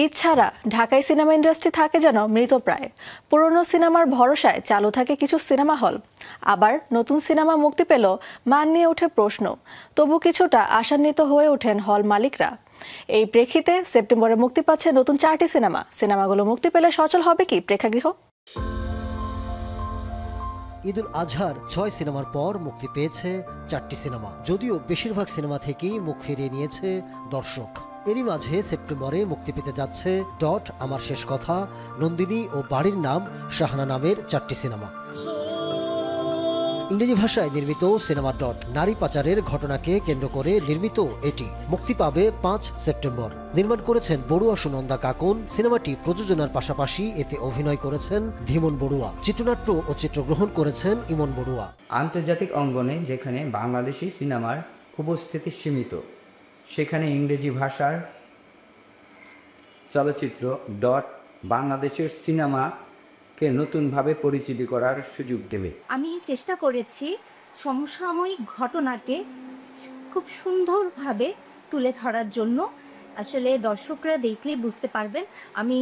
ঈদ ছাড়া ঢাকায় cinema industry থাকে যেন মৃতপ্রায়। পুরনো সিনেমার ভরসায় চালু থাকে কিছু সিনেমা হল, আবার নতুন সিনেমা মুক্তি পেল মান নিয়ে ওঠে প্রশ্ন। তবু কিছুটা আশান্বিত হয়ে ওঠেন হল মালিকরা। এই প্রেক্ষিতে সেপ্টেম্বরে মুক্তি পাচ্ছে নতুন 4টি সিনেমা। সিনেমাগুলো মুক্তি পেলে সচল হবে কি প্রেক্ষাগৃহ? ঈদুল আজহার 6 সিনেমার পর মুক্তি পেয়েছে 4টি সিনেমা, যদিও বেশিরভাগ সিনেমা থেকেই মুখ ফিরিয়ে নিয়েছে দর্শক। এরই মাঝে সেপ্টেম্বরে মুক্তি পেতে যাচ্ছে ডট, আমার শেষ কথা, নন্দিনী ও বাড়ির নাম শাহানা নামের 4টি সিনেমা। ইংরেজি ভাষায় নির্মিত সিনেমা ডট নারী পাচারের ঘটনাকে কেন্দ্র করে নির্মিত এটি মুক্তি পাবে 5 সেপ্টেম্বর। নির্মাণ করেছেন বড়ুয়া সুনন্দা কাকন। সিনেমাটি প্রযোজনার পাশাপাশি এতে অভিনয় করেছেন ধীমন বড়ুয়া। চিত্রনাট্য ও চিত্রগ্রহণ করেছেন ইমন বড়ুয়া। আন্তর্জাতিক অঙ্গনে যেখানে বাংলাদেশি সিনেমার উপস্থিতি সীমিত, সেখানে ইংরেজি ভাষার চলচ্চিত্র ডট বাংলাদেশের সিনেমাকে নতুনভাবে পরিচিত করার সুযোগ দেবে। আমি চেষ্টা করেছি সমসাময়িক ঘটনাকে খুব সুন্দরভাবে তুলে ধরার জন্য। আসলে দর্শকরা দেখলেই বুঝতে পারবেন আমি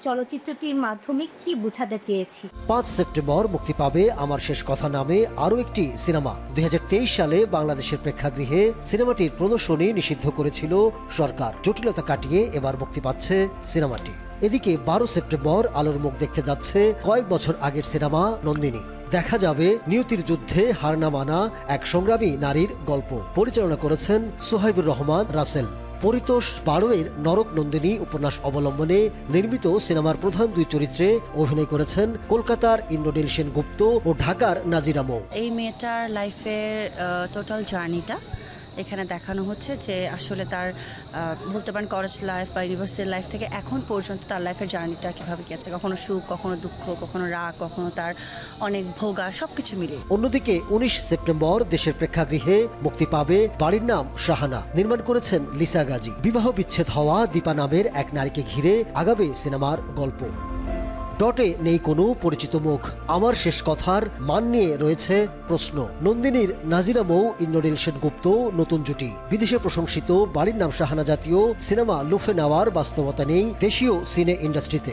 চলচ্চিত্রটির মাধ্যমে কি বোঝাতে চেয়েছি। 5 সেপ্টেম্বর মুক্তি পাবে আমার শেষ কথা নামে আরও একটি সিনেমা। 2023 সালে বাংলাদেশের প্রেক্ষাগৃহে সিনেমাটির প্রদর্শনী নিষিদ্ধ করেছিল সরকার। জটিলতা কাটিয়ে এবার মুক্তি পাচ্ছে সিনেমাটি। এদিকে 12 সেপ্টেম্বর আলোর মুখ দেখতে যাচ্ছে কয়েক বছর আগের সিনেমা নন্দিনী। দেখা যাবে নিয়তির যুদ্ধে হার না মানা এক সংগ্রামী নারীর গল্প। পরিচালনা করেছেন সোহাইবুর রহমান রাসেল। পরিতোষ বাড়োয়ের নরক নন্দিনী উপন্যাস অবলম্বনে নির্মিত সিনেমার প্রধান 2 চরিত্রে অভিনয় করেছেন কলকাতার ইন্দ্রনীল সেনগুপ্ত ও ঢাকার নাজিরা মৌ। এই মেয়েটার লাইফের টোটাল জার্নিটা এখানে দেখানো হচ্ছে, যে আসলে তার বলতে পারেন কলেজ লাইফ বা ইউনিভার্সিটি লাইফ থেকে এখন পর্যন্ত তার লাইফের জার্নিটা কীভাবে গেছে, কখনো সুখ, কখনো দুঃখ, কখনো রাগ, কখনো তার অনেক ভোগা, সব কিছু মিলে। অন্যদিকে 19 সেপ্টেম্বর দেশের প্রেক্ষাগৃহে মুক্তি পাবে বাড়ির নাম শাহানা। নির্মাণ করেছেন লিসা গাজী। বিবাহ বিচ্ছেদ হওয়া দীপা নামের এক নারীকে ঘিরে আগাবে সিনেমার গল্প। ডটে নেই কোনো পরিচিত মুখ। আমার শেষ কথার মান নিয়ে রয়েছে প্রশ্ন। নন্দিনীর নাজিরা মৌ, ইন্দ্রনীল সেনগুপ্ত নতুন জুটি। বিদেশে প্রশংসিত বাড়ির নাম শাহানা জাতীয় সিনেমা লুফে নেওয়ার বাস্তবতা নেই দেশীয় সিনে ইন্ডাস্ট্রিতে।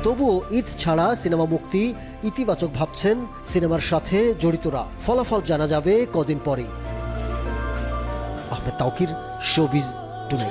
তবুও ঈদ ছাড়া সিনেমা মুক্তি ইতিবাচক ভাবছেন সিনেমার সাথে জড়িতরা। ফলাফল জানা যাবে কদিন পরেই। Ahmed Tauquir, showbiz today.